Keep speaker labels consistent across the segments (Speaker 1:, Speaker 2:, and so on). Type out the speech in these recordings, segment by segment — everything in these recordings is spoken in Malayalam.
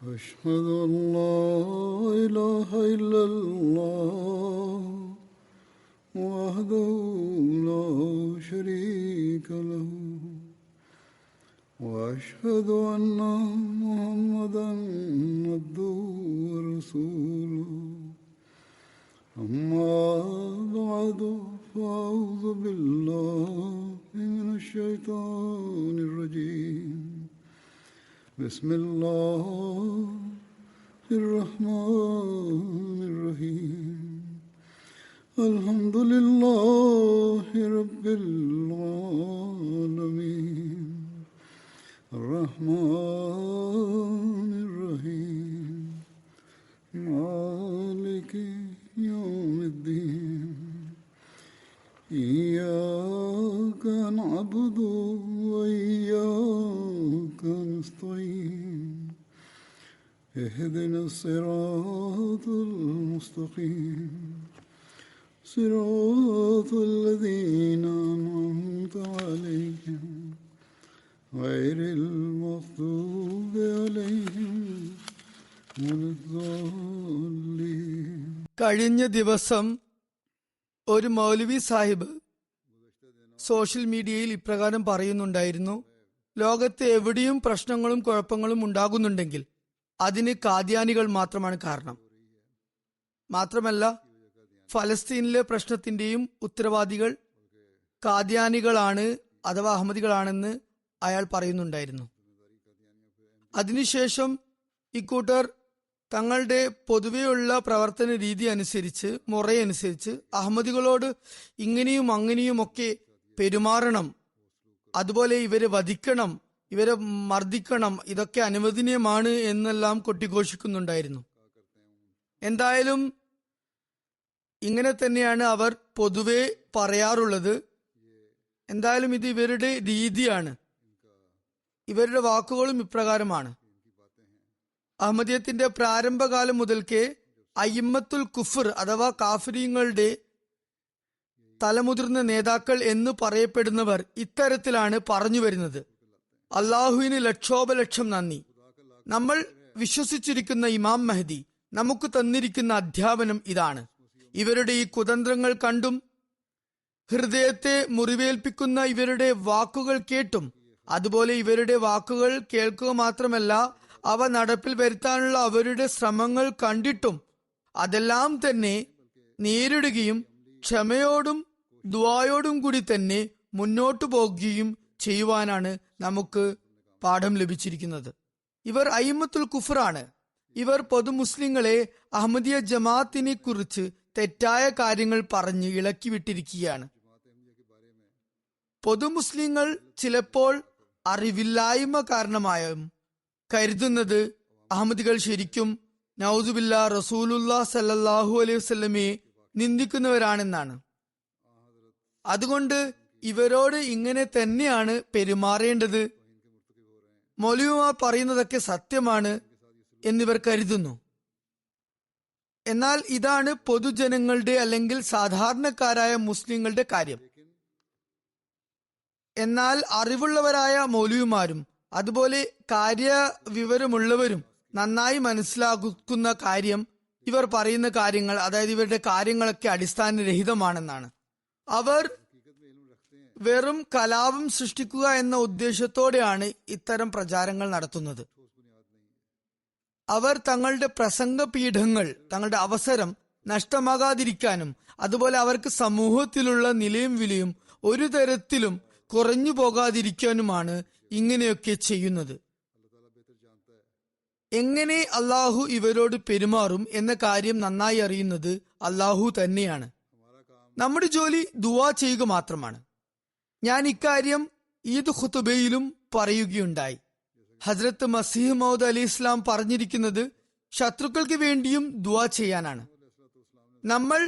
Speaker 1: أشهد أن لا إله إلا الله وحده لا شريك له وأشهد أن محمدا عبده ورسوله أما بعد فأعوذ بالله من الشيطان الرجيم بسم الله الرحمن الرحيم الحمد لله رب العالمين الرحمن الرحيم مالك يوم الدين إياك نعبد وإياك نستعين اهدنا الصراط المستقيم صراط الذين أنعمت عليهم غير المغضوب عليهم ولا الضالين.
Speaker 2: കഴിഞ്ഞ ദിവസം ഒരു മൗലവി സാഹിബ് സോഷ്യൽ മീഡിയയിൽ ഇപ്രകാരം പറയുന്നുണ്ടായിരുന്നു: ലോകത്ത് എവിടെയും പ്രശ്നങ്ങളും കുഴപ്പങ്ങളും ഉണ്ടാകുന്നുണ്ടെങ്കിൽ അതിന് കാദ്യാനികൾ മാത്രമാണ് കാരണം. മാത്രമല്ല, ഫലസ്തീനിലെ പ്രശ്നത്തിന്റെയും ഉത്തരവാദികൾ കാദ്യാനികളാണ് അഥവാ അഹമ്മദികളാണെന്ന് അയാൾ പറയുന്നുണ്ടായിരുന്നു. അതിനുശേഷം ഇക്കൂട്ടർ തങ്ങളുടെ പൊതുവെയുള്ള പ്രവർത്തന രീതി അനുസരിച്ച്, മുറയനുസരിച്ച് അഹമ്മദികളോട് ഇങ്ങനെയും അങ്ങനെയുമൊക്കെ പെരുമാറണം, അതുപോലെ ഇവരെ വധിക്കണം, ഇവരെ മർദ്ദിക്കണം, ഇതൊക്കെ അനുവദനീയമാണ് എന്നെല്ലാം കൊട്ടിഘോഷിക്കുന്നുണ്ടായിരുന്നു. എന്തായാലും ഇങ്ങനെ തന്നെയാണ് അവർ പൊതുവെ പറയാറുള്ളത്. എന്തായാലും ഇത് ഇവരുടെ രീതിയാണ്, ഇവരുടെ വാക്കുകളും ഇപ്രകാരമാണ്. അഹമ്മദിയത്തിന്റെ പ്രാരംഭകാലം മുതൽക്കേ അയിമ്മത്തുൽ കുഫർ അഥവാ കാഫിരീങ്ങളുടെ തലമുതിർന്ന നേതാക്കൾ എന്ന് പറയപ്പെടുന്നവർ ഇത്തരത്തിലാണ് പറഞ്ഞു വരുന്നത്: അള്ളാഹുവിന് ലക്ഷോപലക്ഷം നന്ദി. നമ്മൾ വിശ്വസിച്ചിരിക്കുന്ന ഇമാം മഹദി നമുക്ക് തന്നിരിക്കുന്ന അധ്യാപനം ഇതാണ്. ഇവരുടെ ഈ കുതന്ത്രങ്ങൾ കണ്ടും ഹൃദയത്തെ മുറിവേൽപ്പിക്കുന്ന ഇവരുടെ വാക്കുകൾ കേട്ടും, അതുപോലെ ഇവരുടെ വാക്കുകൾ കേൾക്കുക മാത്രമല്ല അവ നടപ്പിൽ വരുത്താനുള്ള അവരുടെ ശ്രമങ്ങൾ കണ്ടിട്ടും അതെല്ലാം തന്നെ നേരിടുകയും ക്ഷമയോടും ദുആയോടും കൂടി തന്നെ മുന്നോട്ടു പോകുകയും ചെയ്യുവാനാണ് നമുക്ക് പാഠം ലഭിച്ചിരിക്കുന്നത്. ഇവർ അയിമ്മത്തുൽ കുഫറാണ്. ഇവർ പൊതു മുസ്ലിങ്ങളെ അഹമ്മദിയ ജമാഅത്തിനെ കുറിച്ച് തെറ്റായ കാര്യങ്ങൾ പറഞ്ഞ് ഇളക്കി വിട്ടിരിക്കുകയാണ്. പൊതു മുസ്ലിങ്ങൾ ചിലപ്പോൾ അറിവില്ലായ്മ കാരണമായും കരുതുന്നത് അഹമ്മദികൾ ശരിക്കും നൗസുബില്ലാ റസൂലുള്ളാ സല്ലല്ലാഹു അലൈഹി വസല്ലമയെ നിന്ദിക്കുന്നവരാണെന്നാണ്. അതുകൊണ്ട് ഇവരോട് ഇങ്ങനെ തന്നെയാണ് പെരുമാറേണ്ടത്, മൗലവിമാർ പറയുന്നതൊക്കെ സത്യമാണ് എന്നിവർ കരുതുന്നു. എന്നാൽ ഇതാണ് പൊതുജനങ്ങളുടെ അല്ലെങ്കിൽ സാധാരണക്കാരായ മുസ്ലിങ്ങളുടെ കാര്യം. എന്നാൽ അറിവുള്ളവരായ മൗലവിമാരും അതുപോലെ കാര്യവിവരമുള്ളവരും നന്നായി മനസ്സിലാക്കുന്ന കാര്യം ഇവർ പറയുന്ന കാര്യങ്ങൾ, അതായത് ഇവരുടെ കാര്യങ്ങളൊക്കെ അടിസ്ഥാനരഹിതമാണെന്നാണ്. അവർ വെറും കലാപം സൃഷ്ടിക്കുക എന്ന ഉദ്ദേശത്തോടെയാണ് ഇത്തരം പ്രചാരങ്ങൾ നടത്തുന്നത്. അവർ തങ്ങളുടെ പ്രസംഗപീഠങ്ങൾ, തങ്ങളുടെ അവസരം നഷ്ടമാകാതിരിക്കാനും അതുപോലെ അവർക്ക് സമൂഹത്തിലുള്ള നിലയും വിലയും ഒരു തരത്തിലും കുറഞ്ഞു പോകാതിരിക്കാനുമാണ് ഇങ്ങനെയൊക്കെ ചെയ്യുന്നത്. എങ്ങനെ അള്ളാഹു ഇവരോട് പെരുമാറും എന്ന കാര്യം നന്നായി അറിയുന്നത് അള്ളാഹു തന്നെയാണ്. നമ്മുടെ ജോലി ദുആ ചെയ്യുക മാത്രമാണ്. ഞാൻ ഇക്കാര്യം ഈദ് ഖുതുബയിലും പറയുകയുണ്ടായി. ഹസ്രത്ത് മസീഹ് മൗദ് അലി ഇസ്ലാം പറഞ്ഞിരിക്കുന്നത് ശത്രുക്കൾക്ക് വേണ്ടിയും ദുആ ചെയ്യാനാണ്. നമ്മൾ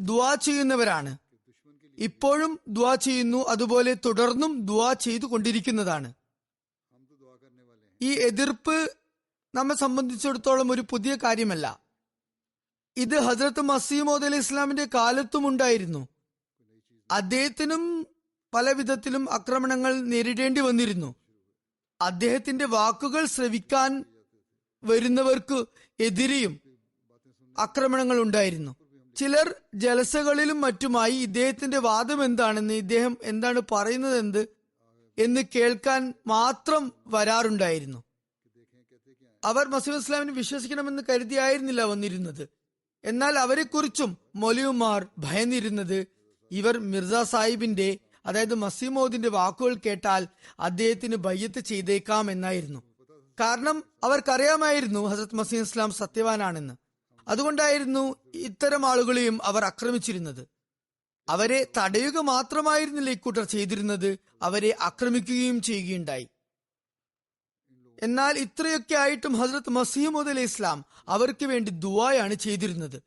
Speaker 2: ദുആ ചെയ്യുന്നവരാണ്, ഇപ്പോഴും ദുആ ചെയ്യുന്നു, അതുപോലെ തുടർന്നും ദുആ ചെയ്തു കൊണ്ടിരിക്കുന്നതാണ്. ഈ എതിർപ്പ് നമ്മെ സംബന്ധിച്ചിടത്തോളം ഒരു പുതിയ കാര്യമല്ല. ഇത് ഹസ്രത്ത് മസീഹ് മൗദ് അലി ഇസ്ലാമിന്റെ കാലത്തും ഉണ്ടായിരുന്നു. അദ്ദേഹത്തിനും പല വിധത്തിലും ആക്രമണങ്ങൾ നേരിടേണ്ടി വന്നിരുന്നു. അദ്ദേഹത്തിന്റെ വാക്കുകൾ ശ്രവിക്കാൻ വരുന്നവർക്ക് എതിരെയും ആക്രമണങ്ങൾ ഉണ്ടായിരുന്നു. ചിലർ ജലസകളിലും മറ്റുമായി ഇദ്ദേഹത്തിന്റെ വാദം എന്താണെന്ന്, ഇദ്ദേഹം എന്താണ് പറയുന്നത് എന്ന് കേൾക്കാൻ മാത്രം വരാറുണ്ടായിരുന്നു. അവർ മസീഹ് ഇസ്ലാമിനെ വിശ്വസിക്കണമെന്ന് കരുതിയായിരുന്നില്ല വന്നിരുന്നത്. എന്നാൽ അവരെക്കുറിച്ചും മൗലവിമാർ ഭയന്നിരുന്നത് ഇവർ മിർസ സാഹിബിന്റെ, അതായത് മസീഹ് മൗദിന്റെ വാക്കുകൾ കേട്ടാൽ അദ്ദേഹത്തിന് ബയ്യത്ത് ചെയ്തേക്കാം എന്നായിരുന്നു. കാരണം അവർക്കറിയാമായിരുന്നു ഹസരത്ത് മസീഹ് ഇസ്ലാം സത്യവാനാണെന്ന്. അതുകൊണ്ടായിരുന്നു ഇത്തരം ആളുകളെയും അവർ ആക്രമിച്ചിരുന്നത്. അവരെ തടയുക മാത്രമായിരുന്നില്ല ഇക്കൂട്ടർ ചെയ്തിരുന്നത്, അവരെ ആക്രമിക്കുകയും ചെയ്യുകയുണ്ടായി. എന്നാൽ ഇത്രയൊക്കെ ആയിട്ടും ഹസ്രത്ത് മസീഹ് മൗഊദ് അലൈഹി ഇസ്ലാം അവർക്ക് വേണ്ടി ദുആയാണ് ചെയ്തിരുന്നത്.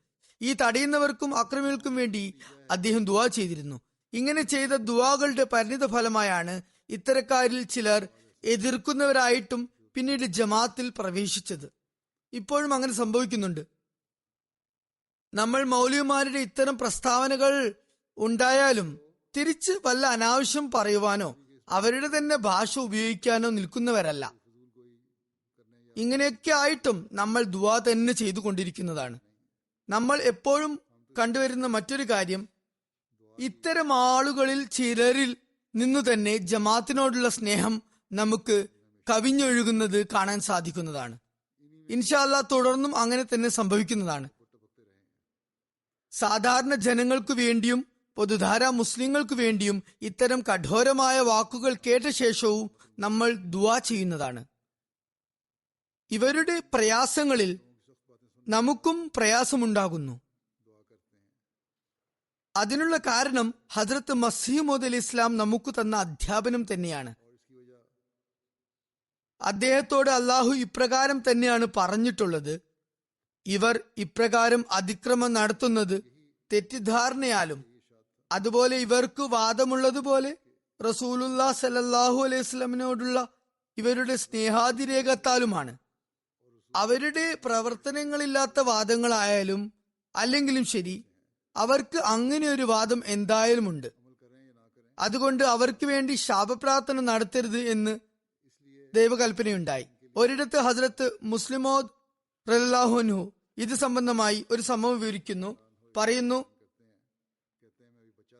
Speaker 2: ഈ തടയുന്നവർക്കും അക്രമികൾക്കും വേണ്ടി അദ്ദേഹം ദുആ ചെയ്തിരുന്നു. ഇങ്ങനെ ചെയ്ത ദുആകളുടെ പരിണിത ഫലമായാണ് ഇത്തരക്കാരിൽ ചിലർ എതിർക്കുന്നവരായിട്ടും പിന്നീട് ജമാഅത്തിൽ പ്രവേശിച്ചത്. ഇപ്പോഴും അങ്ങനെ സംഭവിക്കുന്നുണ്ട്. നമ്മൾ മൗലവിമാരുടെ ഇത്തരം പ്രസ്താവനകൾ ഉണ്ടായാലും തിരിച്ച് വല്ല അനാവശ്യം പറയുവാനോ അവരുടെ തന്നെ ഭാഷ ഉപയോഗിക്കാനോ നിൽക്കുന്നവരല്ല. ഇങ്ങനെയൊക്കെ ആയിട്ടും നമ്മൾ ദുആ തന്നെ ചെയ്തുകൊണ്ടിരിക്കുന്നതാണ്. നമ്മൾ എപ്പോഴും കണ്ടുവരുന്ന മറ്റൊരു കാര്യം, ഇത്തരം ആളുകളിൽ ചിലരിൽ നിന്നു തന്നെ ജമാഅത്തിനോടുള്ള സ്നേഹം നമുക്ക് കവിഞ്ഞൊഴുകുന്നത് കാണാൻ സാധിക്കുന്നതാണ്. ഇൻഷാ അല്ലാഹ് തുടർന്നും അങ്ങനെ തന്നെ സംഭവിക്കുന്നതാണ്. സാധാരണ ജനങ്ങൾക്ക് വേണ്ടിയും പൊതുധാരാ മുസ്ലിങ്ങൾക്ക് വേണ്ടിയും ഇത്തരം കഠോരമായ വാക്കുകൾ കേട്ട ശേഷവും നമ്മൾ ദുആ ചെയ്യുന്നതാണ്. ഇവരുടെ പ്രയാസങ്ങളിൽ നമുക്കും പ്രയാസമുണ്ടാകുന്നു. അതിനുള്ള കാരണം ഹദ്രത്ത് മസീഹ് മൗഊദ് അലൈഹി ഇസ്ലാം നമുക്ക് തന്ന അധ്യാപനം തന്നെയാണ്. അദ്ദേഹത്തോട് അള്ളാഹു ഇപ്രകാരം തന്നെയാണ് പറഞ്ഞിട്ടുള്ളത്: ഇവർ ഇപ്രകാരം അതിക്രമം നടത്തുന്നത് തെറ്റിദ്ധാരണയാലും അതുപോലെ ഇവർക്ക് വാദമുള്ളതുപോലെ റസൂലുള്ളാഹി സ്വല്ലല്ലാഹു അലൈഹി വസല്ലമയോടുള്ള ഇവരുടെ സ്നേഹാതിരേകത്താലുമാണ്. അവരുടെ പ്രവർത്തനങ്ങളില്ലാത്ത വാദങ്ങളായാലും അല്ലെങ്കിലും ശരി, അവർക്ക് അങ്ങനെ ഒരു വാദം എന്തായാലും ഉണ്ട്. അതുകൊണ്ട് അവർക്ക് വേണ്ടി ശാപപ്രാർത്ഥന നടത്തരുത് എന്ന് ദൈവകൽപ്പനയുണ്ടായി. ഒരിടത്ത് ഹസ്രത്ത് മുസ്ലിം മൗഊദ് റളിയല്ലാഹു അൻഹു ഇത് സംബന്ധമായി ഒരു സംഭവം വിവരിക്കുന്നു. പറയുന്നു,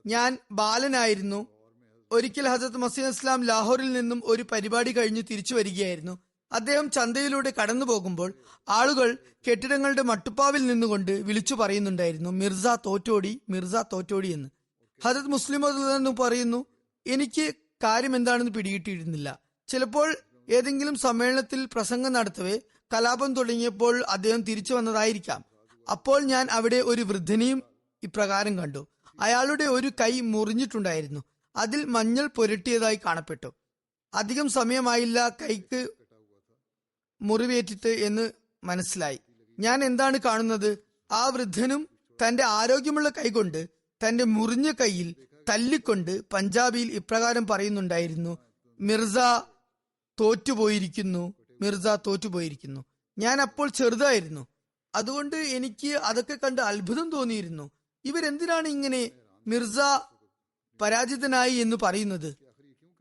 Speaker 2: ഞാൻ ബാലനായിരുന്നു. ഒരിക്കൽ ഹസ്രത്ത് മസീഹ് ഇസ്ലാം ലാഹോറിൽ നിന്നും ഒരു പരിപാടി കഴിഞ്ഞ് തിരിച്ചു വരികയായിരുന്നു. അദ്ദേഹം ചന്തയിലൂടെ കടന്നു പോകുമ്പോൾ ആളുകൾ കെട്ടിടങ്ങളുടെ മട്ടുപ്പാവിൽ നിന്നുകൊണ്ട് വിളിച്ചു പറയുന്നുണ്ടായിരുന്നു, മിർസ തോറ്റോടി, മിർസ തോറ്റോടി എന്ന്. ഹദരത്ത് മുസ്ലിം മൗഊദ് പറയുന്നു, എനിക്ക് കാര്യം എന്താണെന്ന് പിടികിട്ടിയിരുന്നില്ല. ചിലപ്പോൾ ഏതെങ്കിലും സമ്മേളനത്തിൽ പ്രസംഗം നടത്തവേ കലാപം തുടങ്ങിയപ്പോൾ അദ്ദേഹം തിരിച്ചു വന്നതായിരിക്കാം. അപ്പോൾ ഞാൻ അവിടെ ഒരു വൃദ്ധനെയും ഇപ്രകാരം കണ്ടു. അയാളുടെ ഒരു കൈ മുറിഞ്ഞിട്ടുണ്ടായിരുന്നു. അതിൽ മഞ്ഞൾ പുരട്ടിയതായി കാണപ്പെട്ടു. അധികം സമയമായില്ല കൈക്ക് മുറിവേറ്റിട്ട് എന്ന് മനസ്സിലായി. ഞാൻ എന്താണ് കാണുന്നത്? ആ വൃദ്ധനും തന്റെ ആരോഗ്യമുള്ള കൈകൊണ്ട് തന്റെ മുറിഞ്ഞ കൈയിൽ തല്ലിക്കൊണ്ട് പഞ്ചാബിയിൽ ഇപ്രകാരം പറയുന്നുണ്ടായിരുന്നു, മിർസ തോറ്റുപോയിരിക്കുന്നു, മിർസ തോറ്റുപോയിരിക്കുന്നു. ഞാൻ അപ്പോൾ ചെറുതായിരുന്നു. അതുകൊണ്ട് എനിക്ക് അതൊക്കെ കണ്ട് അത്ഭുതം തോന്നിയിരുന്നു. ഇവരെന്തിനാണ് ഇങ്ങനെ മിർസ പരാജിതനായി എന്ന് പറയുന്നത്?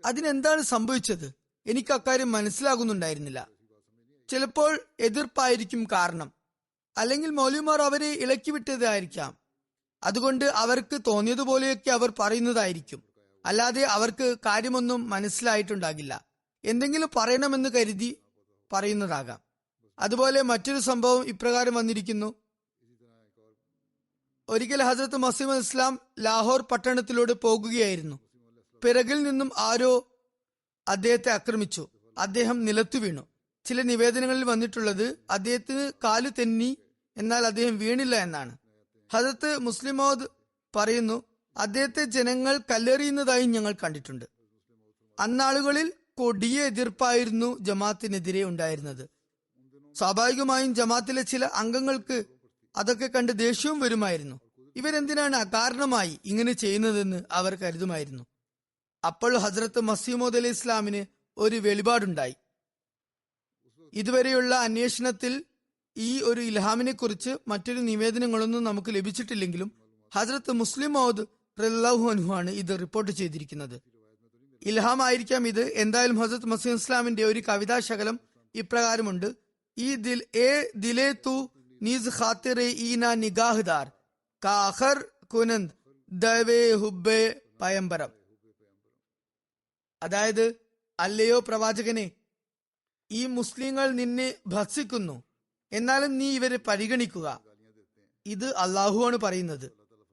Speaker 2: അതിനെന്താണ് സംഭവിച്ചത്? എനിക്ക് അക്കാര്യം മനസ്സിലാകുന്നുണ്ടായിരുന്നില്ല. ചിലപ്പോൾ എതിർപ്പായിരിക്കും കാരണം, അല്ലെങ്കിൽ മൗലവിമാർ അവരെ ഇളക്കി വിട്ടതായിരിക്കാം. അതുകൊണ്ട് അവർക്ക് തോന്നിയതുപോലെയൊക്കെ അവർ പറയുന്നതായിരിക്കും. അല്ലാതെ അവർക്ക് കാര്യമൊന്നും മനസ്സിലായിട്ടുണ്ടാകില്ല. എന്തെങ്കിലും പറയണമെന്ന് കരുതി പറയുന്നതാകാം. അതുപോലെ മറ്റൊരു സംഭവം ഇപ്രകാരം വന്നിരിക്കുന്നു. ഒരിക്കൽ ഹസ്രത്ത് മസീഹ് ഇസ്ലാം ലാഹോർ പട്ടണത്തിലൂടെ പോകുകയായിരുന്നു. പിറകിൽ നിന്നും ആരോ അദ്ദേഹത്തെ ആക്രമിച്ചു. അദ്ദേഹം നിലത്തു വീണു. ചില നിവേദനങ്ങളിൽ വന്നിട്ടുള്ളത് അദ്ദേഹത്തിന് കാല് തെന്നി, എന്നാൽ അദ്ദേഹം വീണില്ല എന്നാണ്. ഹദരത്ത് മുസ്ലിം മൗഊദ് പറയുന്നു, അദ്ദേഹത്തെ ജനങ്ങൾ കല്ലെറിയുന്നതായി ഞങ്ങൾ കണ്ടിട്ടുണ്ട്. അന്നാളുകളിൽ കൊടിയ എതിർപ്പായിരുന്നു ജമാഅത്തിനെതിരെ ഉണ്ടായിരുന്നത്. സ്വാഭാവികമായും ജമാഅത്തിലെ ചില അംഗങ്ങൾക്ക് അതൊക്കെ കണ്ട് ദേഷ്യവും വരുമായിരുന്നു. ഇവരെന്തിനാണ് അകാരണമായി ഇങ്ങനെ ചെയ്യുന്നതെന്ന് അവർ കരുതുമായിരുന്നു. അപ്പോൾ ഹസ്രത്ത് മസീഹ് മൗഊദ് അലൈഹി ഇസ്ലാമിന് ഒരു വെളിപാടുണ്ടായി. ഇതുവരെയുള്ള അന്വേഷണത്തിൽ ഈ ഒരു ഇൽഹാമിനെ കുറിച്ച് മറ്റൊരു നിവേദനങ്ങളൊന്നും നമുക്ക് ലഭിച്ചിട്ടില്ലെങ്കിലും ഹസ്രത്ത് മുസ്ലിം മൗഊദ് റളിയല്ലാഹു അൻഹു ആണ് ഇത് റിപ്പോർട്ട് ചെയ്തിരിക്കുന്നത്. ഇൽഹാം ആയിരിക്കാം ഇത്. എന്തായാലും ഹസ്രത്ത് മസീഹ് ഇസ്ലാമിന്റെ ഒരു കവിതാ ശകലം ഇപ്രകാരമുണ്ട്: ദിലേ തു നീസ് ഖാത്തിറെ ഈന നിഗാഹ്ദാർ കാഖർ കുനന്ദ് ദവേ ഹുബ്ബെ പയമ്പരം. അതായത്, അല്ലയോ പ്രവാചകനെ, ഈ മുസ്ലിങ്ങൾ നിന്നെ ഭത്സിക്കുന്നു, എന്നാലും നീ ഇവരെ പരിഗണിക്കുക. ഇത് അള്ളാഹുവാണ് പറയുന്നത്.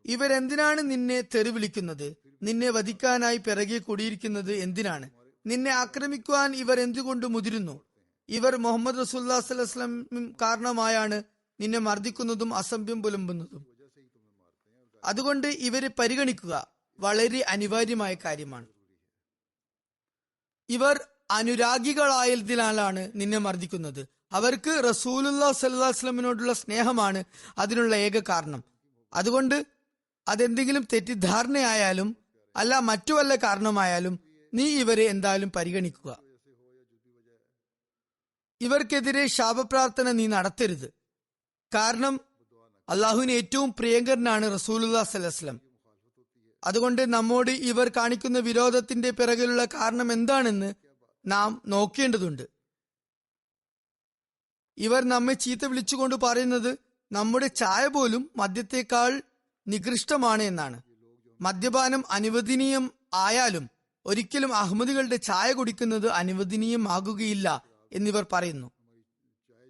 Speaker 2: ഇവരെന്തിനാണ് നിന്നെ തെറിവിളിക്കുന്നത്? നിന്നെ വധിക്കാനായി പിറകെ കൂടിയിരിക്കുന്നത് എന്തിനാണ്? നിന്നെ ആക്രമിക്കുവാൻ ഇവർ എന്തുകൊണ്ട് മുതിരുന്നു? ഇവർ മുഹമ്മദ് റസൂലുള്ളാഹി സ്വല്ലല്ലാഹു അലൈഹി വസല്ലം കാരണമായാണ് നിന്നെ മർദ്ദിക്കുന്നതും അസഭ്യം പുലമ്പുന്നതും. അതുകൊണ്ട് ഇവരെ പരിഗണിക്കുക വളരെ അനിവാര്യമായ കാര്യമാണ്. ഇവർ അനുരാഗികളായതിനാലാണ് നിന്നെ മർദ്ദിക്കുന്നത്. അവർക്ക് റസൂലുള്ളാഹി സ്വല്ലല്ലാഹു അലൈഹി വസല്ലമിനോടുള്ള സ്നേഹമാണ് അതിനുള്ള ഏക കാരണം. അതുകൊണ്ട് അതെന്തെങ്കിലും തെറ്റിദ്ധാരണയായാലും അല്ല മറ്റു വല്ല കാരണമായാലും നീ ഇവരെ എന്തായാലും പരിഗണിക്കുക. ഇവർക്കെതിരെ ശാപപ്രാർത്ഥന നീ നടത്തരുത്. കാരണം അള്ളാഹുവിന് ഏറ്റവും പ്രിയങ്കരനാണ് റസൂലുള്ളാഹി സ്വല്ലല്ലാഹു അലൈഹി വസല്ലം. അതുകൊണ്ട് നമ്മോട് ഇവർ കാണിക്കുന്ന വിരോധത്തിന്റെ പിറകിലുള്ള കാരണം എന്താണെന്ന് നാം നോക്കേണ്ടതുണ്ട്. ഇവർ നമ്മെ ചീത്ത വിളിച്ചുകൊണ്ട് പറയുന്നത് നമ്മുടെ ചായ പോലും മദ്യത്തേക്കാൾ നികൃഷ്ടമാണ് എന്നാണ്. മദ്യപാനം അനുവദനീയം ആയാലും ഒരിക്കലും അഹമ്മദികളുടെ ചായ കുടിക്കുന്നത് അനുവദനീയമാകുകയില്ല എന്നിവർ പറയുന്നു.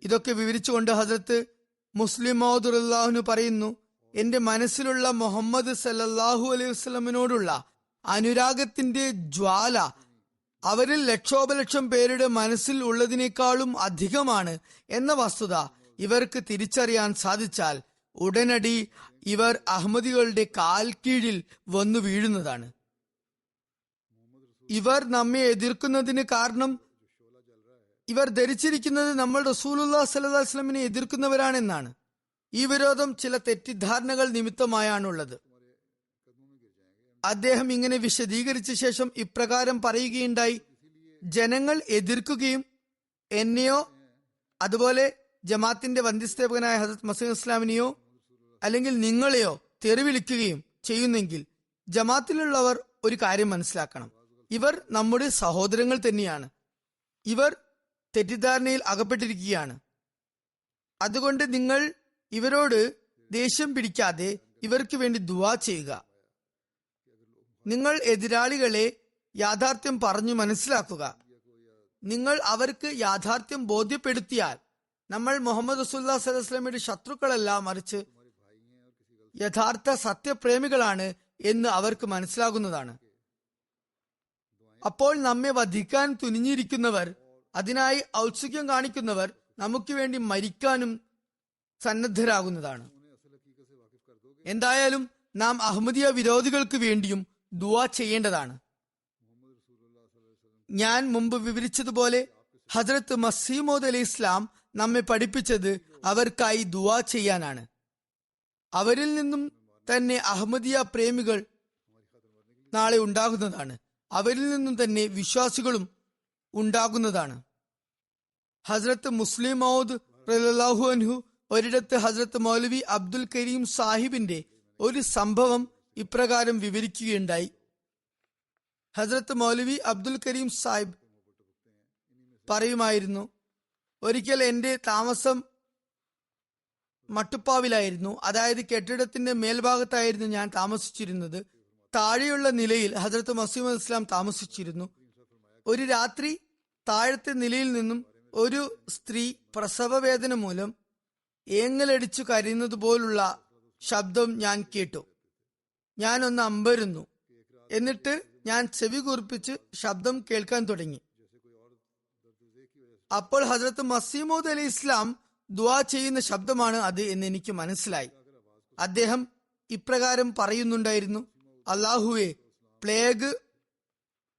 Speaker 2: ഇതൊക്കെ വിവരിച്ചുകൊണ്ട് ഹസ്രത്ത് മുസ്ലിം മൗദ് റളിയല്ലാഹു പറയുന്നു, എന്റെ മനസ്സിലുള്ള മുഹമ്മദ് സല്ലല്ലാഹു അലൈഹി വസല്ലമിനോടുള്ള അനുരാഗത്തിന്റെ ജ്വാല അവരിൽ ലക്ഷോപലക്ഷം പേരുടെ മനസ്സിൽ ഉള്ളതിനേക്കാളും അധികമാണ് എന്ന വസ്തുത ഇവർക്ക് തിരിച്ചറിയാൻ സാധിച്ചാൽ ഉടനടി ഇവർ അഹമ്മദികളുടെ കാൽ കീഴിൽ വന്നു വീഴുന്നതാണ്. ഇവർ നമ്മെ എതിർക്കുന്നതിന് കാരണം ഇവർ ധരിച്ചിരിക്കുന്നത് നമ്മൾ റസൂലുള്ളാഹി സ്വല്ലല്ലാഹു അലൈഹി വസല്ലമിനെ എതിർക്കുന്നവരാണെന്നാണ്. ഈ വിരോധം ചില തെറ്റിദ്ധാരണകൾ നിമിത്തമായാണുള്ളത്. അദ്ദേഹം ഇങ്ങനെ വിശദീകരിച്ച ശേഷം ഇപ്രകാരം പറയുകയുണ്ടായി, ജനങ്ങൾ എതിർക്കുകയും എന്നെയോ അതുപോലെ ജമാഅത്തിന്റെ വന്ധ്യസ്ഥാപകനായ ഹസ്രത്ത് മസീഹ് ഇസ്ലാമിനെയോ അല്ലെങ്കിൽ നിങ്ങളെയോ തെറിവിളിക്കുകയും ചെയ്യുന്നെങ്കിൽ ജമാഅത്തിലുള്ളവർ ഒരു കാര്യം മനസ്സിലാക്കണം, ഇവർ നമ്മുടെ സഹോദരങ്ങൾ തന്നെയാണ്. ഇവർ തെറ്റിദ്ധാരണയിൽ അകപ്പെട്ടിരിക്കുകയാണ്. അതുകൊണ്ട് നിങ്ങൾ ഇവരോട് ദേഷ്യം പിടിക്കാതെ ഇവർക്ക് വേണ്ടി ദുആ ചെയ്യുക. നിങ്ങൾ എതിരാളികളെ യാഥാർത്ഥ്യം പറഞ്ഞു മനസ്സിലാക്കുക. നിങ്ങൾ അവർക്ക് യാഥാർത്ഥ്യം ബോധ്യപ്പെടുത്തിയാൽ നമ്മൾ മുഹമ്മദ് റസൂലുള്ളാഹി സ്വല്ലല്ലാഹു അലൈഹി വസല്ലമയുടെ ശത്രുക്കളല്ല, മറിച്ച് യഥാർത്ഥ സത്യപ്രേമികളാണ് എന്ന് അവർക്ക് മനസ്സിലാകുന്നതാണ്. അപ്പോൾ നമ്മെ വധിക്കാൻ തുനിഞ്ഞിരിക്കുന്നവർ, അതിനായി ഔത്സുക്യം കാണിക്കുന്നവർ നമുക്ക് വേണ്ടി മരിക്കാനും സന്നദ്ധരാകുന്നതാണ്. എന്തായാലും നാം അഹമ്മദിയ വിരോധികൾക്ക് വേണ്ടിയും ദുആ ചെയ്യേണ്ടതാണ്. ഞാൻ മുമ്പ് വിവരിച്ചതുപോലെ ഹസ്രത്ത് മസീഹ് മൗഊദ് അലൈഹി ഇസ്ലാം നമ്മെ പഠിപ്പിച്ചത് അവർക്കായി ദുആ ചെയ്യാനാണ്. അവരിൽ നിന്നും തന്നെ അഹമ്മദിയ പ്രേമികൾ നാളെ ഉണ്ടാകുന്നതാണ്. അവരിൽ നിന്നും തന്നെ വിശ്വാസികളും ഉണ്ടാകുന്നതാണ്. ഹസ്രത്ത് മുസ്ലിം മൗഊദ് റളിയല്ലാഹു അൻഹു ഒരിടത്ത് ഹസ്രത്ത് മൗലവി അബ്ദുൽ കരീം സാഹിബിന്റെ ഒരു സംഭവം ഇപ്രകാരം വിവരിക്കുകയുണ്ടായി. ഹസ്രത്ത് മൗലവി അബ്ദുൽ കരീം സാഹിബ് പറയുമായിരുന്നു, ഒരിക്കൽ എന്റെ താമസം മട്ടുപ്പാവിലായിരുന്നു. അതായത് കെട്ടിടത്തിന്റെ മേൽഭാഗത്തായിരുന്നു ഞാൻ താമസിച്ചിരുന്നത്. താഴെയുള്ള നിലയിൽ ഹസ്രത്ത് മസീഹ് മൗഊദ് ഇസ്ലാം താമസിച്ചിരുന്നു. ഒരു രാത്രി താഴത്തെ നിലയിൽ നിന്നും ഒരു സ്ത്രീ പ്രസവവേദന മൂലം ഏങ്ങലടിച്ചു കരയുന്നത് പോലുള്ള ശബ്ദം ഞാൻ കേട്ടു. ഞാൻ ഒന്ന് അമ്പരുന്നു. എന്നിട്ട് ഞാൻ ചെവി കൂർപ്പിച്ച് ശബ്ദം കേൾക്കാൻ തുടങ്ങി. അപ്പോൾ ഹസ്രത്ത് മസീഹ് മൗഊദ് അലൈഹി ഇസ്ലാം ദുആ ചെയ്യുന്ന ശബ്ദമാണ് അത് എന്ന് എനിക്ക് മനസ്സിലായി. അദ്ദേഹം ഇപ്രകാരം പറയുന്നുണ്ടായിരുന്നു, അല്ലാഹുവേ, പ്ലേഗ്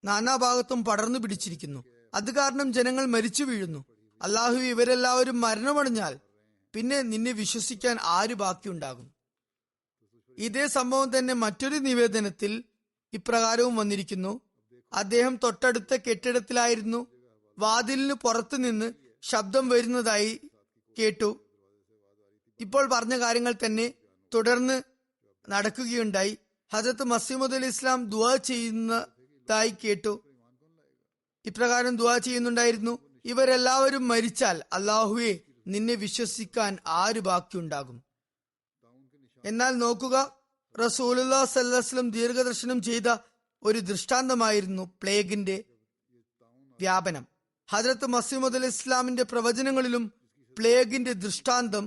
Speaker 2: നാനാഭാഗത്തും പടർന്നു പിടിച്ചിരിക്കുന്നു. അത് കാരണം ജനങ്ങൾ മരിച്ചു വീഴുന്നു. അല്ലാഹുവേ, ഇവരെല്ലാവരും മരണമടഞ്ഞാൽ പിന്നെ നിന്നെ വിശ്വസിക്കാൻ ആര് ബാക്കിയുണ്ടാകും? ഇതേ സംഭവം തന്നെ മറ്റൊരു നിവേദനത്തിൽ ഇപ്രകാരവും വന്നിരിക്കുന്നു. അദ്ദേഹം തൊട്ടടുത്ത കെട്ടിടത്തിലായിരുന്നു. വാതിലിന് പുറത്തു നിന്ന് ശബ്ദം വരുന്നതായി കേട്ടു. ഇപ്പോൾ പറഞ്ഞ കാര്യങ്ങൾ തന്നെ തുടർന്ന് നടക്കുകയുണ്ടായി. ഹസ്രത്ത് മസീഹ് മൗഊദ് അലൈഹി ഇസ്ലാം ദുആ ചെയ്യുന്നതായി കേട്ടു. ഇപ്രകാരം ദുആ ചെയ്യുന്നുണ്ടായിരുന്നു, ഇവരെല്ലാവരും മരിച്ചാൽ അള്ളാഹുവെ നിന്നെ വിശ്വസിക്കാൻ ആര് ബാക്കിയുണ്ടാകും? എന്നാൽ നോക്കുക, റസൂലുള്ളാഹി സ്വല്ലല്ലാഹു അലൈഹി വസല്ലം ദീർഘദർശനം ചെയ്ത ഒരു ദൃഷ്ടാന്തമായിരുന്നു പ്ലേഗിന്റെ വ്യാപനം. ഹദ്രത്ത് മസീഹ് മൗഊദ് അലൈഹി ഇസ്ലാമിന്റെ പ്രവചനങ്ങളിലും പ്ലേഗിന്റെ ദൃഷ്ടാന്തം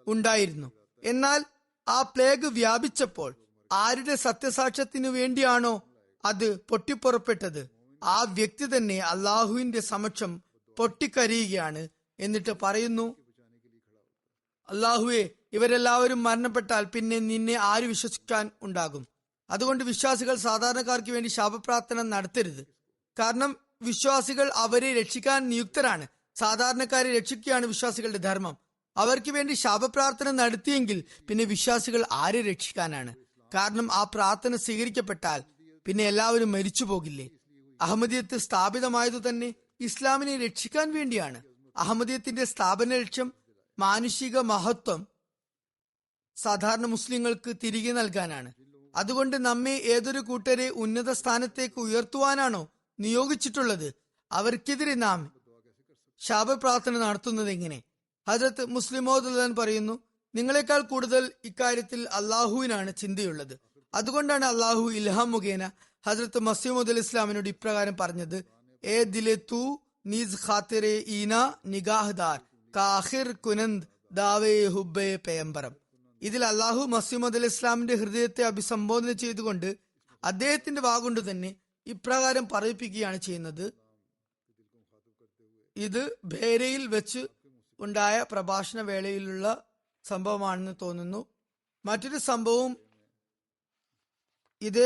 Speaker 2: ഉണ്ടായിരുന്നു. എന്നാൽ ആ പ്ലേഗ് വ്യാപിച്ചപ്പോൾ ആരുടെ സത്യസാക്ഷ്യത്തിനു വേണ്ടിയാണോ അത് പൊട്ടിപ്പുറപ്പെട്ടത്, ആ വ്യക്തി തന്നെ അള്ളാഹുവിന്റെ സമക്ഷം പൊട്ടിക്കരയുകയാണ്. എന്നിട്ട് പറയുന്നു, അള്ളാഹുവെ, ഇവരെല്ലാവരും മരണപ്പെട്ടാൽ പിന്നെ നിന്നെ ആര് വിശ്വസിക്കാൻ ഉണ്ടാകും? അതുകൊണ്ട് വിശ്വാസികൾ സാധാരണക്കാർക്ക് വേണ്ടി ശാപപ്രാർത്ഥന നടത്തരുത്. കാരണം വിശ്വാസികൾ അവരെ രക്ഷിക്കാൻ നിയുക്തരാണ്. സാധാരണക്കാരെ രക്ഷിക്കുകയാണ് വിശ്വാസികളുടെ ധർമ്മം. അവർക്ക് വേണ്ടി ശാപപ്രാർത്ഥന നടത്തിയെങ്കിൽ പിന്നെ വിശ്വാസികൾ ആരെ രക്ഷിക്കാനാണ്? കാരണം ആ പ്രാർത്ഥന സ്വീകരിക്കപ്പെട്ടാൽ പിന്നെ എല്ലാവരും മരിച്ചു പോകില്ലേ? അഹമ്മദിയത്ത് സ്ഥാപിതമായതു തന്നെ ഇസ്ലാമിനെ രക്ഷിക്കാൻ വേണ്ടിയാണ്. അഹമ്മദിയത്തിന്റെ സ്ഥാപന ലക്ഷ്യം മാനുഷിക മഹത്വം സാധാരണ മുസ്ലിങ്ങൾക്ക് തിരികെ നൽകാനാണ്. അതുകൊണ്ട് നമ്മെ ഏതൊരു കൂട്ടരെ ഉന്നത സ്ഥാനത്തേക്ക് ഉയർത്തുവാനാണോ നിയോഗിച്ചിട്ടുള്ളത്, അവർക്കെതിരെ നാം ശാപപ്രാർത്ഥന നടത്തുന്നത് എങ്ങനെ? ഹദ്രത്ത് മുസ്ലിം മൗഊദ് പറയുന്നു, നിങ്ങളെക്കാൾ കൂടുതൽ ഇക്കാര്യത്തിൽ അള്ളാഹുവിനാണ് ചിന്തയുള്ളത്. അതുകൊണ്ടാണ് അള്ളാഹു ഇൽഹാം മുഖേന ഹദ്രത്ത് മസീഹ് മൗഊദ് ഇസ്ലാമിനോട് ഇപ്രകാരം പറഞ്ഞത്, ഏ ദിലെ തൂ നീസ് ഖാത്തിറെ ഈന നിഗാഹ്ദാർ കാഹിർ കുനന്ദ് ദാവേ ഹുബ്ബെ പേയമ്പരം. ഇതിൽ അള്ളാഹു മസീഹ് മൗഊദ് ഇസ്ലാമിന്റെ ഹൃദയത്തെ അഭിസംബോധന ചെയ്തുകൊണ്ട് അദ്ദേഹത്തിന്റെ വാഗൊണ്ട് തന്നെ ഇപ്രകാരം പറയിപ്പിക്കുകയാണ് ചെയ്യുന്നത്. ഇത് ഭേരയിൽ വെച്ച് ഉണ്ടായ പ്രഭാഷണ വേളയിലുള്ള സംഭവമാണെന്ന് തോന്നുന്നു. മറ്റൊരു സംഭവവും ഇതേ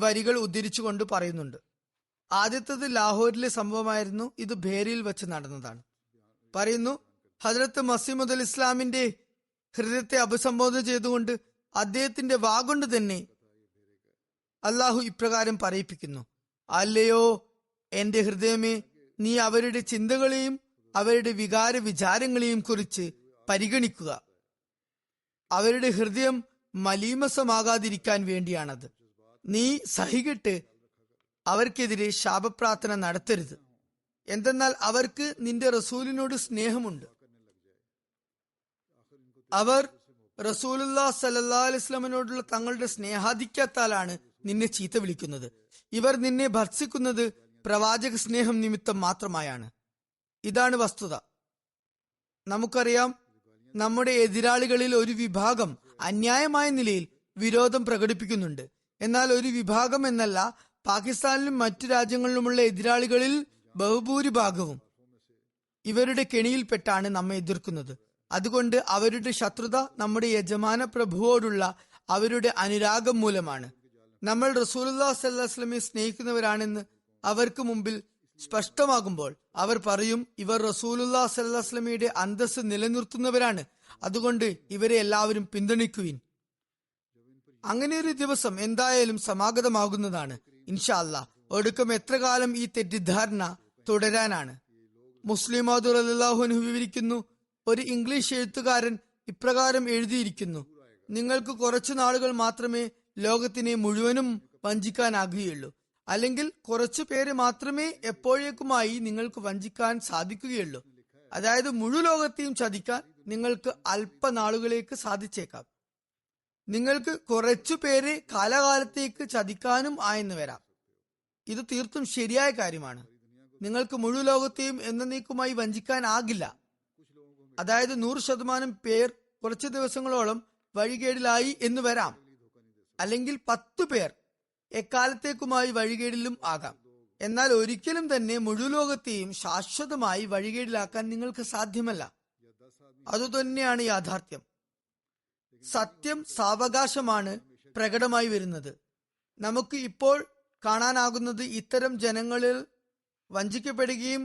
Speaker 2: വരികൾ ഉദ്ധരിച്ചുകൊണ്ട് പറയുന്നുണ്ട്. ആദ്യത്തേത് ലാഹോറിലെ സംഭവമായിരുന്നു. ഇത് ഭേരയിൽ വെച്ച് നടന്നതാണ്. പറയുന്നു, ഹദ്രത്ത് മസീഹ് മൗഊദ് ഇസ്ലാമിന്റെ ഹൃദയത്തെ അഭിസംബോധന ചെയ്തുകൊണ്ട് അദ്ദേഹത്തിന്റെ വാഗൊണ്ട് തന്നെ അള്ളാഹു ഇപ്രകാരം പറയിപ്പിക്കുന്നു, അല്ലയോ എന്റെ ഹൃദയമേ, നീ അവരുടെ ചിന്തകളെയും അവരുടെ വികാര വിചാരങ്ങളെയും കുറിച്ച് പരിഗണിക്കുക. അവരുടെ ഹൃദയം മലീമസമാകാതിരിക്കാൻ വേണ്ടിയാണത്. നീ സഹികെട്ട് അവർക്കെതിരെ ശാപപ്രാർത്ഥന നടത്തരുത്. എന്തെന്നാൽ അവർക്ക് നിന്റെ റസൂലിനോട് സ്നേഹമുണ്ട്. അവർ റസൂലുള്ളാഹി സ്വല്ലല്ലാഹു അലൈഹി വസല്ലമയോടുള്ള തങ്ങളുടെ സ്നേഹാധിക്യത്താലാണ് നിന്നെ ചീത്ത വിളിക്കുന്നത്. ഇവർ നിന്നെ ഭർത്സിക്കുന്നത് പ്രവാചക സ്നേഹം നിമിത്തം മാത്രമായാണ്. ഇതാണ് വസ്തുത. നമുക്കറിയാം, നമ്മുടെ എതിരാളികളിൽ ഒരു വിഭാഗം അന്യായമായ നിലയിൽ വിരോധം പ്രകടിപ്പിക്കുന്നുണ്ട്. എന്നാൽ ഒരു വിഭാഗം എന്നല്ല, പാകിസ്ഥാനിലും മറ്റു രാജ്യങ്ങളിലുമുള്ള എതിരാളികളിൽ ബഹുഭൂരിഭാഗവും ഇവരുടെ കെണിയിൽപ്പെട്ടാണ് നമ്മെ എതിർക്കുന്നത്. അതുകൊണ്ട് അവരുടെ ശത്രുത നമ്മുടെ യജമാന പ്രഭുവോടുള്ള അവരുടെ അനുരാഗം മൂലമാണ്. നമ്മൾ റസൂലുള്ളാഹി സ്വല്ലല്ലാഹു അലൈഹി വസല്ലമയെ സ്നേഹിക്കുന്നവരാണെന്ന് അവർക്ക് മുമ്പിൽ സ്പഷ്ടമാകുമ്പോൾ അവർ പറയും, ഇവർ റസൂലുള്ളാഹി സ്വല്ലല്ലാഹു അലൈഹി വസല്ലമയുടെ അന്തസ്സ് നിലനിർത്തുന്നവരാണ്, അതുകൊണ്ട് ഇവരെ എല്ലാവരും പിന്തുണയ്ക്കുവിൻ. അങ്ങനെ ഒരു ദിവസം എന്തായാലും സമാഗതമാകുന്നതാണ് ഇൻഷാ അല്ലാഹ്. ഒടുക്കം എത്ര കാലം ഈ തെറ്റിദ്ധാരണ തുടരാനാണ്? മുസ്ലിം മൗഊദ് റളിയല്ലാഹു അൻഹു വിവരിക്കുന്നു, ഒരു ഇംഗ്ലീഷ് എഴുത്തുകാരൻ ഇപ്രകാരം എഴുതിയിരിക്കുന്നു, നിങ്ങൾക്ക് കുറച്ചു നാളുകൾ മാത്രമേ ലോകത്തിനെ മുഴുവനും വഞ്ചിക്കാനാകുകയുള്ളൂ. അല്ലെങ്കിൽ കുറച്ചു പേര് മാത്രമേ എപ്പോഴേക്കുമായി നിങ്ങൾക്ക് വഞ്ചിക്കാൻ സാധിക്കുകയുള്ളൂ. അതായത് മുഴുവൻ ലോകത്തെയും ചതിക്കാൻ നിങ്ങൾക്ക് അല്പനാളുകളേക്ക് സാധിച്ചേക്കാം. നിങ്ങൾക്ക് കുറച്ചു പേരെ കാലകാലത്തേക്ക് ചതിക്കാനും ആയെന്ന് വരാം. ഇത് തീർത്തും ശരിയായ കാര്യമാണ്. നിങ്ങൾക്ക് മുഴുവൻ ലോകത്തെയും എന്നേക്കുമായി വഞ്ചിക്കാനാകില്ല. അതായത് 100% പേർ കുറച്ചു ദിവസങ്ങളോളം വഴികേടിലായി എന്ന് വരാം. അല്ലെങ്കിൽ 10 പേർ എക്കാലത്തേക്കുമായി വഴികേടിലും ആകാം. എന്നാൽ ഒരിക്കലും തന്നെ മുഴുവൻ ലോകത്തെയും ശാശ്വതമായി വഴികേടിലാക്കാൻ നിങ്ങൾക്ക് സാധ്യമല്ല. അതുതന്നെയാണ് യാഥാർത്ഥ്യം. സത്യം സാവകാശമാണ് പ്രകടമായി വരുന്നത്. നമുക്ക് ഇപ്പോൾ കാണാനാകുന്നത് ഇത്തരം ജനങ്ങളിൽ വഞ്ചിക്കപ്പെടുകയും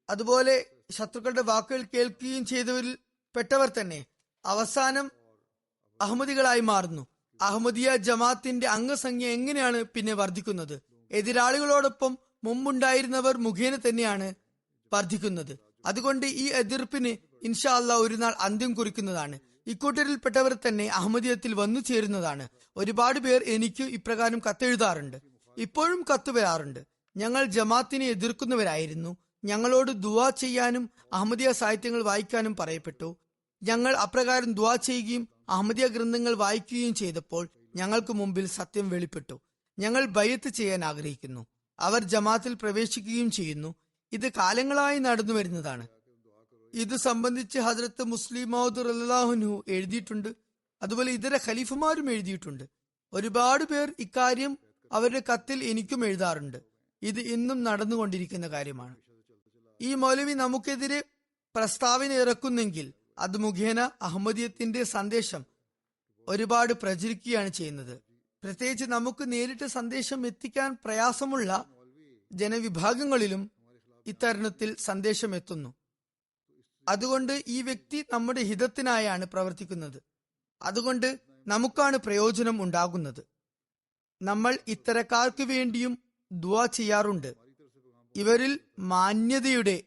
Speaker 2: അതുപോലെ ശത്രുക്കളുടെ വാക്കുകൾ കേൾക്കുകയും ചെയ്തവരിൽ പെട്ടവർ തന്നെ അവസാനം അഹമ്മദികളായി മാറുന്നു. അഹമ്മദിയ ജമാഅത്തിന്റെ അംഗസംഖ്യ എങ്ങനെയാണ് പിന്നെ വർദ്ധിക്കുന്നത്? എതിരാളികളോടൊപ്പം മുമ്പുണ്ടായിരുന്നവർ മുഖേന തന്നെയാണ് വർദ്ധിക്കുന്നത്. അതുകൊണ്ട് ഈ എതിർപ്പിന് ഇൻഷാ അല്ലാഹ് ഒരു നാൾ അന്ത്യം കുറിക്കുന്നതാണ്. ഇക്കൂട്ടരിൽപ്പെട്ടവർ തന്നെ അഹമ്മദിയത്തിൽ വന്നു ചേരുന്നതാണ്. ഒരുപാട് പേർ എനിക്ക് ഇപ്രകാരം കത്തെഴുതാറുണ്ട്, ഇപ്പോഴും കത്ത് വരാറുണ്ട്. ഞങ്ങൾ ജമാഅത്തിനെ എതിർക്കുന്നവരായിരുന്നു, ഞങ്ങളോട് ദുആ ചെയ്യാനും അഹമ്മദിയ സാഹിത്യങ്ങൾ വായിക്കാനും പറയപ്പെട്ടു. ഞങ്ങൾ അപ്രകാരം ദുആ ചെയ്യുകയും അഹമ്മദിയ ഗ്രന്ഥങ്ങൾ വായിക്കുകയും ചെയ്തപ്പോൾ ഞങ്ങൾക്ക് മുമ്പിൽ സത്യം വെളിപ്പെട്ടു. ഞങ്ങൾ ബൈഅത്ത് ചെയ്യാൻ ആഗ്രഹിക്കുന്നു. അവർ ജമാഅത്തിൽ പ്രവേശിക്കുകയും ചെയ്യുന്നു. ഇത് കാലങ്ങളായി നടന്നു വരുന്നതാണ്. ഇത് സംബന്ധിച്ച് ഹസ്രത്ത് മുസ്ലിം മൗദ് റളിയല്ലാഹു അൻഹു എഴുതിയിട്ടുണ്ട്. അതുപോലെ ഇതര ഖലീഫമാരും എഴുതിയിട്ടുണ്ട്. ഒരുപാട് പേർ ഇക്കാര്യം അവരുടെ കത്തിൽ എനിക്കും എഴുതാറുണ്ട്. ഇത് ഇന്നും നടന്നുകൊണ്ടിരിക്കുന്ന കാര്യമാണ്. ഈ മൗലവി നമുക്കെതിരെ പ്രസ്താവന ഇറക്കുന്നെങ്കിൽ അത് മുഖേന അഹമ്മദിയത്തിന്റെ സന്ദേശം ഒരുപാട് പ്രചരിക്കുകയാണ് ചെയ്യുന്നത്. പ്രത്യേകിച്ച് നമുക്ക് നേരിട്ട് സന്ദേശം എത്തിക്കാൻ പ്രയാസമുള്ള ജനവിഭാഗങ്ങളിലും ഇത്തരുണത്തിൽ സന്ദേശം എത്തുന്നു. അതുകൊണ്ട് ഈ വ്യക്തി നമ്മുടെ ഹിതത്തിനായാണ് പ്രവർത്തിക്കുന്നത്. അതുകൊണ്ട് നമുക്കാണ് പ്രയോജനം ഉണ്ടാകുന്നത്. നമ്മൾ ഇത്തരക്കാർക്ക് വേണ്ടിയും ദുആ ചെയ്യാറുണ്ട്. ഇവരിൽ മാന്യതയുടെ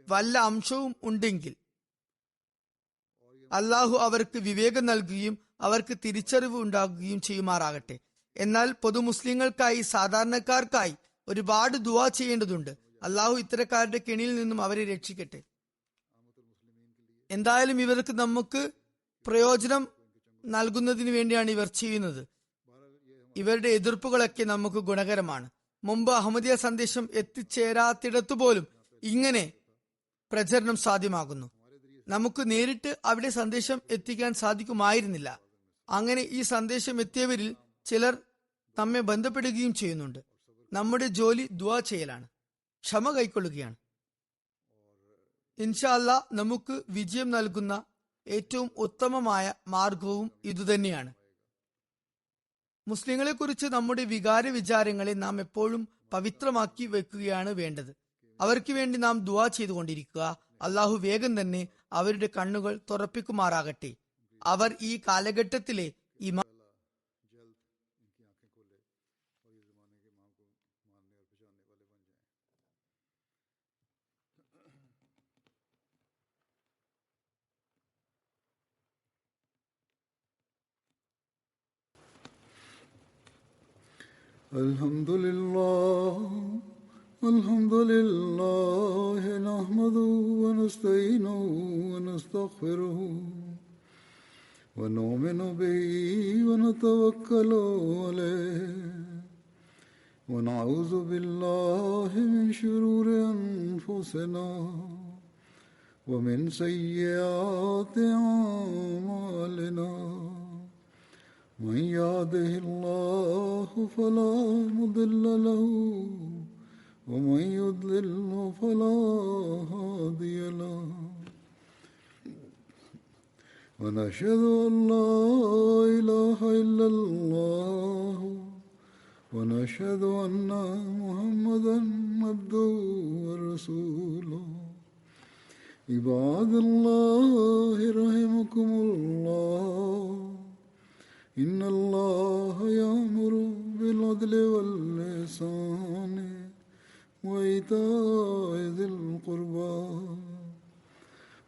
Speaker 2: വല്ല അംശവും ഉണ്ടെങ്കിൽ അള്ളാഹു അവർക്ക് വിവേകം നൽകുകയും അവർക്ക് തിരിച്ചറിവ് ഉണ്ടാകുകയും ചെയ്യുമാറാകട്ടെ. എന്നാൽ പൊതു മുസ്ലിങ്ങൾക്കായി, സാധാരണക്കാർക്കായി ഒരുപാട് ദുആ ചെയ്യേണ്ടതുണ്ട്. അള്ളാഹു ഇത്തരക്കാരുടെ കെണിയിൽ നിന്നും അവരെ രക്ഷിക്കട്ടെ. എന്തായാലും ഇവർക്ക് നമുക്ക് പ്രയോജനം നൽകുന്നതിന് വേണ്ടിയാണ് ഇവർ ചെയ്യുന്നത്. ഇവരുടെ എതിർപ്പുകളൊക്കെ നമുക്ക് ഗുണകരമാണ്. മുമ്പ് അഹമ്മദിയ സന്ദേശം എത്തിച്ചേരാത്തിടത്തു പോലും ഇങ്ങനെ പ്രചരണം സാധ്യമാകുന്നു. നമുക്ക് നേരിട്ട് അവിടെ സന്ദേശം എത്തിക്കാൻ സാധിക്കുമായിരുന്നില്ല. അങ്ങനെ ഈ സന്ദേശം എത്തിയവരിൽ ചിലർ നമ്മെ ബന്ധപ്പെടുകയും ചെയ്യുന്നുണ്ട്. നമ്മുടെ ജോലി ദുആ ചെയ്യലാണ്, ക്ഷമ കൈക്കൊള്ളുകയാണ്. ഇൻഷാ അല്ലാ നമുക്ക് വിജയം നൽകുന്ന ഏറ്റവും ഉത്തമമായ മാർഗവും ഇതുതന്നെയാണ്. മുസ്ലിങ്ങളെ കുറിച്ച് നമ്മുടെ വികാര വിചാരങ്ങളെ നാം എപ്പോഴും പവിത്രമാക്കി വെക്കുകയാണ് വേണ്ടത്. അവർക്ക് വേണ്ടി നാം ദുആ ചെയ്തുകൊണ്ടിരിക്കുക. അള്ളാഹു വേഗം തന്നെ അവരുടെ കണ്ണുകൾ തുറപ്പിക്കുമാറാകട്ടെ. അവർ ഈ കാലഘട്ടത്തിലെ
Speaker 1: الحمد لله نحمده ونستعينه ونستغفره ونؤمن به ونتوكل عليه ونعوذ بالله من شرور أنفسنا ومن سيئات أعمالنا من يهده الله فلا مضل له ومن يضلل فلا هادي له ونشهد أن لا إله إلا الله ونشهد أن محمدا عبده ورسوله عباد الله رحمكم الله إن الله يأمر بالعدل والإحسان وإيتاء ذي القربى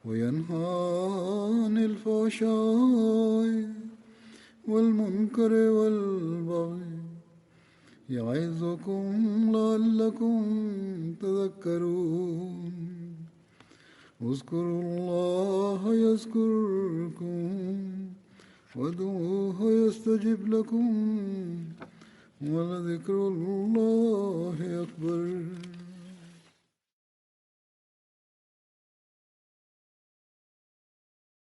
Speaker 1: وينهى عن الفحشاء والمنكر والبغي يعظكم لعلكم تذكرون اذكروا الله يذكركم وادعوه يستجب لكم ولذكر الله أكبر.